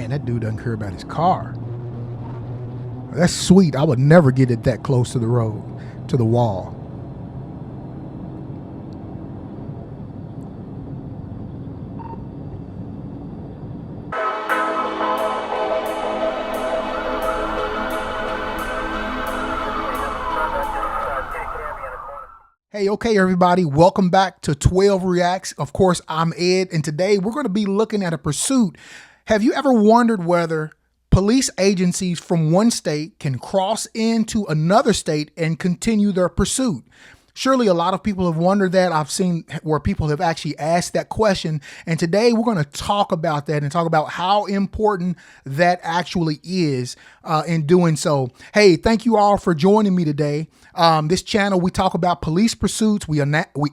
Man, that dude doesn't care about his car. That's sweet. I would never get it that close to the road, to the wall. Hey, okay, everybody, welcome back to 12 Reacts. Of course, I'm Ed, and today we're going to be looking at a pursuit. Have you ever wondered whether police agencies from one state can cross into another state and continue their pursuit? Surely a lot of people have wondered that. I've seen where people have actually asked that question. And today we're going to talk about that and talk about how important that actually is in doing so. Hey, thank you all for joining me today. This channel, we talk about police pursuits. We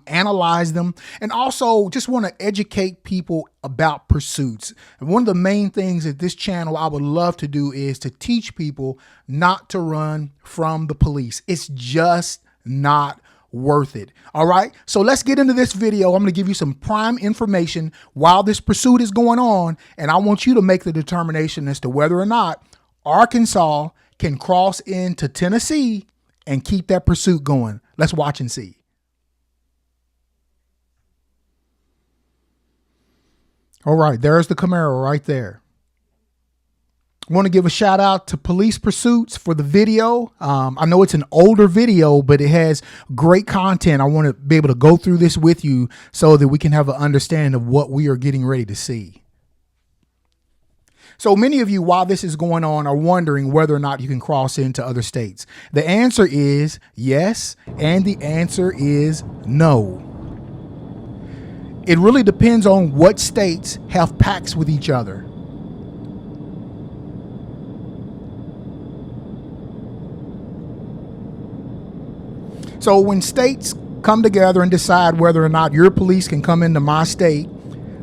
analyze them, and also just want to educate people about pursuits. And one of the main things that this channel I would love to do is to teach people not to run from the police. It's just not worth it. All right, so let's get into this video. I'm going to give you some prime information while this pursuit is going on, and I want you to make the determination as to whether or not Arkansas can cross into Tennessee and keep that pursuit going. Let's watch and see. All right, there's the Camaro right there. I want to give a shout out to Police Pursuits for the video. I know it's an older video, but it has great content. I want to be able to go through this with you so that we can have an understanding of what we are getting ready to see. So many of you, while this is going on, are wondering whether or not you can cross into other states. The answer is yes, and the answer is no. It really depends on what states have pacts with each other. So when states come together and decide whether or not your police can come into my state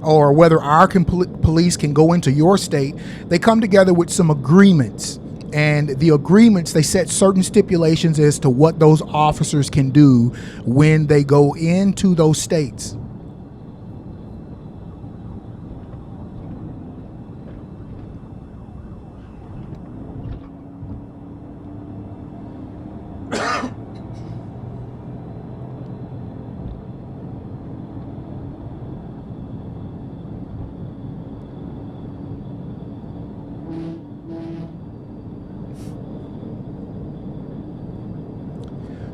or whether our police can go into your state, they come together with some agreements. And the agreements, they set certain stipulations as to what those officers can do when they go into those states.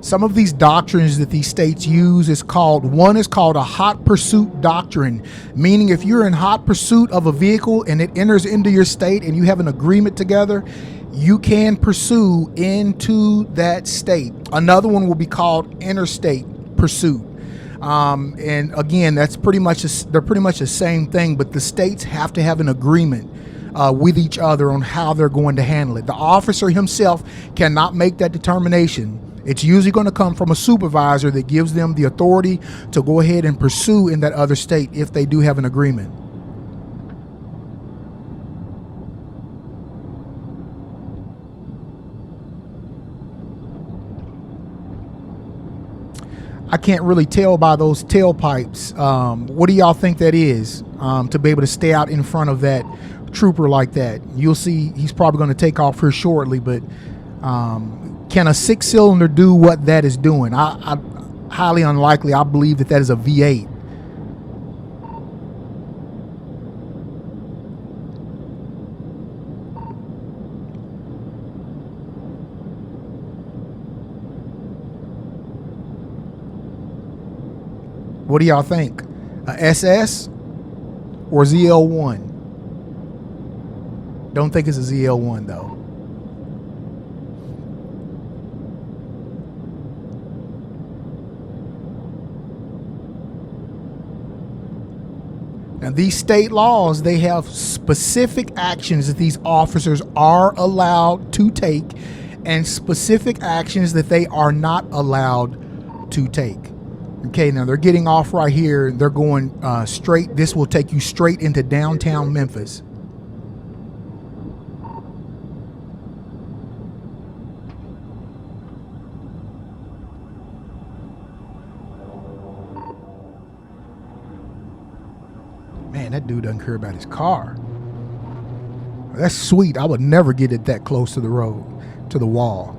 Some of these doctrines that these states use one is called a hot pursuit doctrine, meaning if you're in hot pursuit of a vehicle and it enters into your state and you have an agreement together, you can pursue into that state. Another one will be called interstate pursuit. And again, they're pretty much the same thing, but the states have to have an agreement with each other on how they're going to handle it. The officer himself cannot make that determination. It's usually going to come from a supervisor that gives them the authority to go ahead and pursue in that other state if they do have an agreement. I can't really tell by those tailpipes. What do y'all think that is, to be able to stay out in front of that trooper like that? You'll see he's probably going to take off here shortly, but can a 6-cylinder do what that is doing? I highly unlikely. I believe that is a V8. What do y'all think? A SS or ZL1? Don't think it's a ZL1 though. Now, these state laws, they have specific actions that these officers are allowed to take and specific actions that they are not allowed to take. Okay, now they're getting off right here. They're going straight. This will take you straight into downtown Memphis. Man, that dude doesn't care about his car. That's sweet. I would never get it that close to the road, to the wall.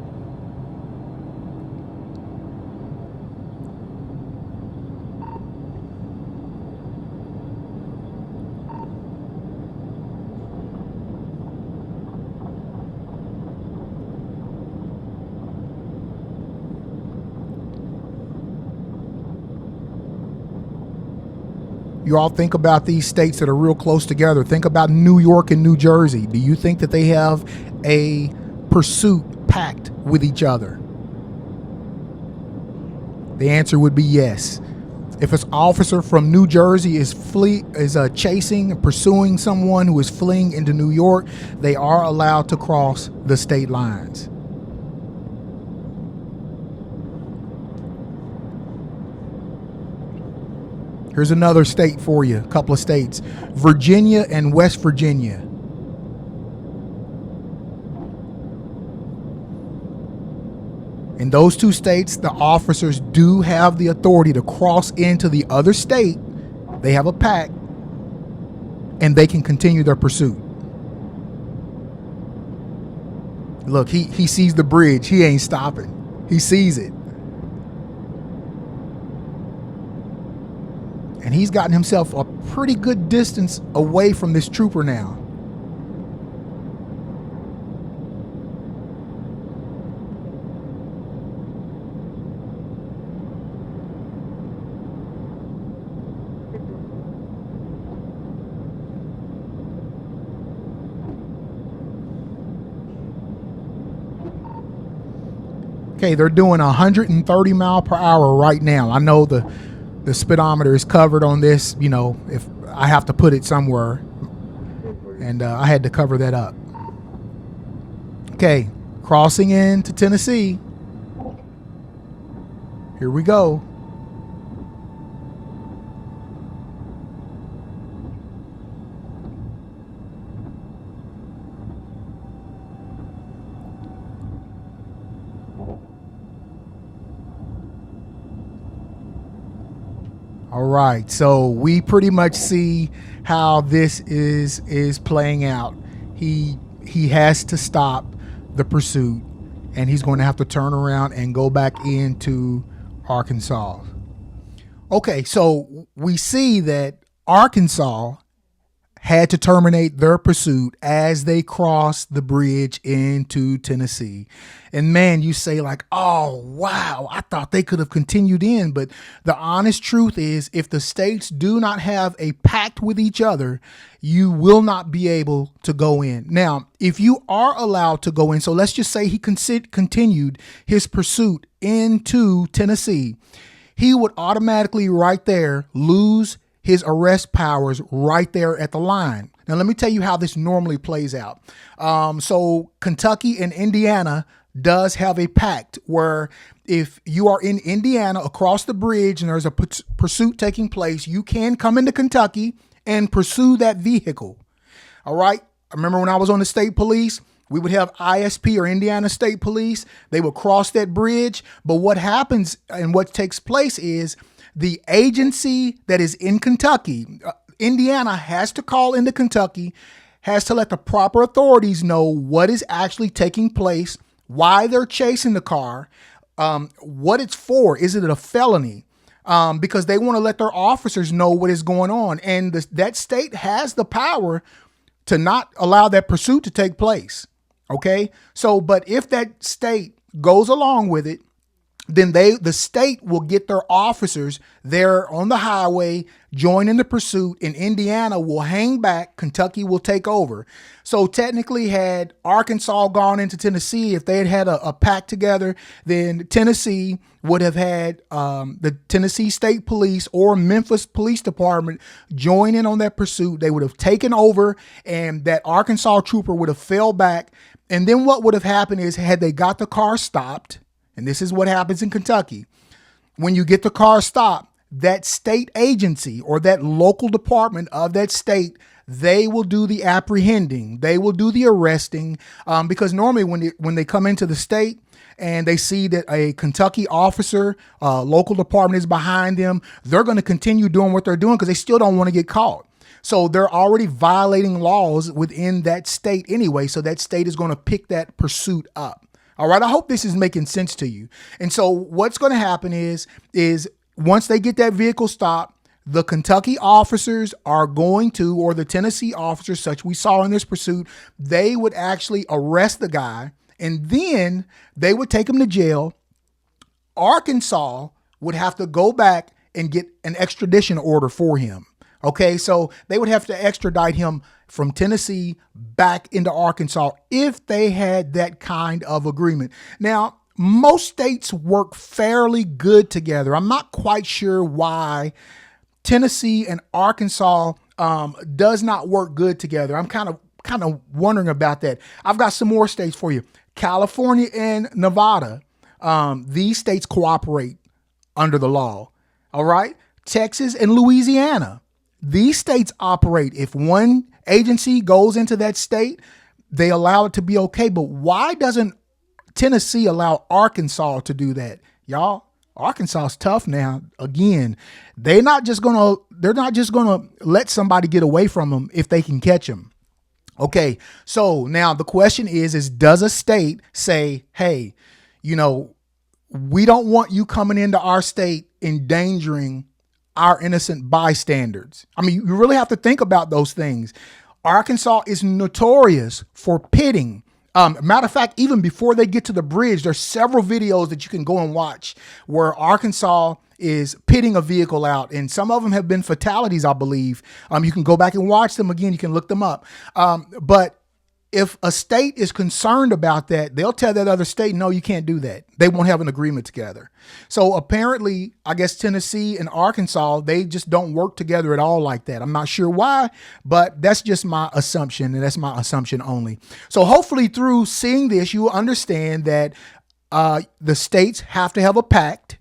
You all think about these states that are real close together. Think about New York and New Jersey. Do you think that they have a pursuit pact with each other? The answer would be yes. If an officer from New Jersey is chasing and pursuing someone who is fleeing into New York, they are allowed to cross the state lines. Here's another state for you, a couple of states. Virginia and West Virginia. In those two states, the officers do have the authority to cross into the other state. They have a pact, and they can continue their pursuit. Look, he sees the bridge. He ain't stopping. He sees it. And he's gotten himself a pretty good distance away from this trooper now. Okay, they're doing 130 mile per hour right now. I know the speedometer is covered on this, you know, if I have to put it somewhere, and I had to cover that up. Okay, crossing into Tennessee. Here we go. All right, so we pretty much see how this is playing out. He has to stop the pursuit, and he's going to have to turn around and go back into Arkansas. Okay, so we see that Arkansas had to terminate their pursuit as they crossed the bridge into Tennessee. And man, you say like, oh, wow, I thought they could have continued in. But the honest truth is, if the states do not have a pact with each other, you will not be able to go in. Now, if you are allowed to go in, so let's just say he continued his pursuit into Tennessee, he would automatically right there lose his arrest powers right there at the line. Now, let me tell you how this normally plays out. So Kentucky and Indiana does have a pact where if you are in Indiana across the bridge and there's a pursuit taking place, you can come into Kentucky and pursue that vehicle. All right. I remember when I was on the state police, we would have ISP or Indiana State Police. They would cross that bridge. But what happens and what takes place is the agency that is in Kentucky, Indiana has to call into Kentucky, has to let the proper authorities know what is actually taking place, why they're chasing the car, what it's for. Is it a felony? Because they want to let their officers know what is going on. And that state has the power to not allow that pursuit to take place. Okay. So, but if that state goes along with it, then the state will get their officers there on the highway, join in the pursuit, and Indiana will hang back. Kentucky will take over. So technically, had Arkansas gone into Tennessee, if they had had a pact together, then Tennessee would have had the Tennessee State Police or Memphis Police Department join in on that pursuit. They would have taken over, and that Arkansas trooper would have fell back. And then what would have happened is, had they got the car stopped, and this is what happens in Kentucky. When you get the car stopped, that state agency or that local department of that state, they will do the apprehending. They will do the arresting, because normally when they come into the state and they see that a Kentucky officer, local department is behind them, they're going to continue doing what they're doing because they still don't want to get caught. So they're already violating laws within that state anyway. So that state is going to pick that pursuit up. All right. I hope this is making sense to you. And so what's going to happen is once they get that vehicle stopped, the Kentucky officers are going to, or the Tennessee officers, such we saw in this pursuit, they would actually arrest the guy and then they would take him to jail. Arkansas would have to go back and get an extradition order for him. Okay, so they would have to extradite him from Tennessee back into Arkansas if they had that kind of agreement. Now, most states work fairly good together. I'm not quite sure why Tennessee and Arkansas does not work good together. I'm kind of wondering about that. I've got some more states for you. California and Nevada, these states cooperate under the law. All right. Texas and Louisiana, these states operate. If one agency goes into that state, they allow it to be okay. But why doesn't Tennessee allow Arkansas to do that? Y'all, Arkansas is tough now. Again, they're not just gonna let somebody get away from them if they can catch them. Okay, so now the question is does a state say, hey, we don't want you coming into our state endangering our innocent bystanders? I mean, you really have to think about those things. Arkansas is notorious for pitting. Matter of fact, even before they get to the bridge, there's several videos that you can go and watch where Arkansas is pitting a vehicle out, and some of them have been fatalities, I believe. You can go back and watch them again. You can look them up. But if a state is concerned about that, they'll tell that other state, no, you can't do that. They won't have an agreement together. So apparently, I guess Tennessee and Arkansas, they just don't work together at all like that. I'm not sure why, but that's just my assumption, and that's my assumption only. So hopefully through seeing this, you will understand that the states have to have a pact.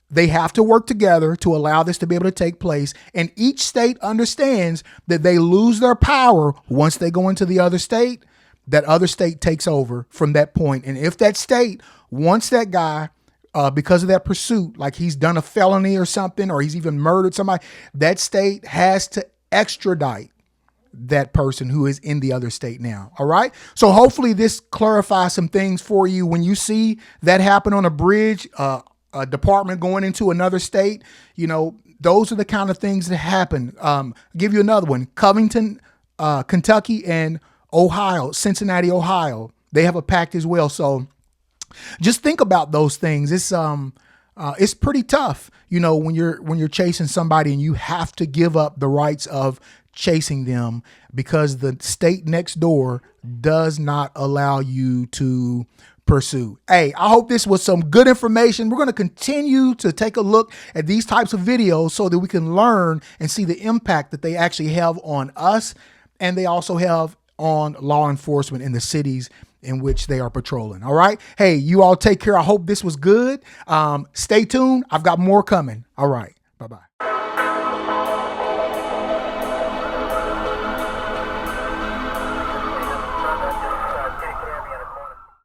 They have to work together to allow this to be able to take place. And each state understands that they lose their power once they go into the other state. That other state takes over from that point. And if that state wants that guy, because of that pursuit, like he's done a felony or something, or he's even murdered somebody, that state has to extradite that person who is in the other state now. All right. So hopefully this clarifies some things for you. When you see that happen on a bridge, a department going into another state, those are the kind of things that happen. I'll give you another one. Covington, Kentucky, and Ohio, Cincinnati, Ohio, they have a pact as well. So just think about those things. It's pretty tough, when you're chasing somebody and you have to give up the rights of chasing them because the state next door does not allow you to pursue. Hey, I hope this was some good information. We're going to continue to take a look at these types of videos so that we can learn and see the impact that they actually have on us, and they also have on law enforcement in the cities in which they are patrolling. All right. Hey, you all take care. I hope this was good. Stay tuned. I've got more coming. All right. Bye-bye.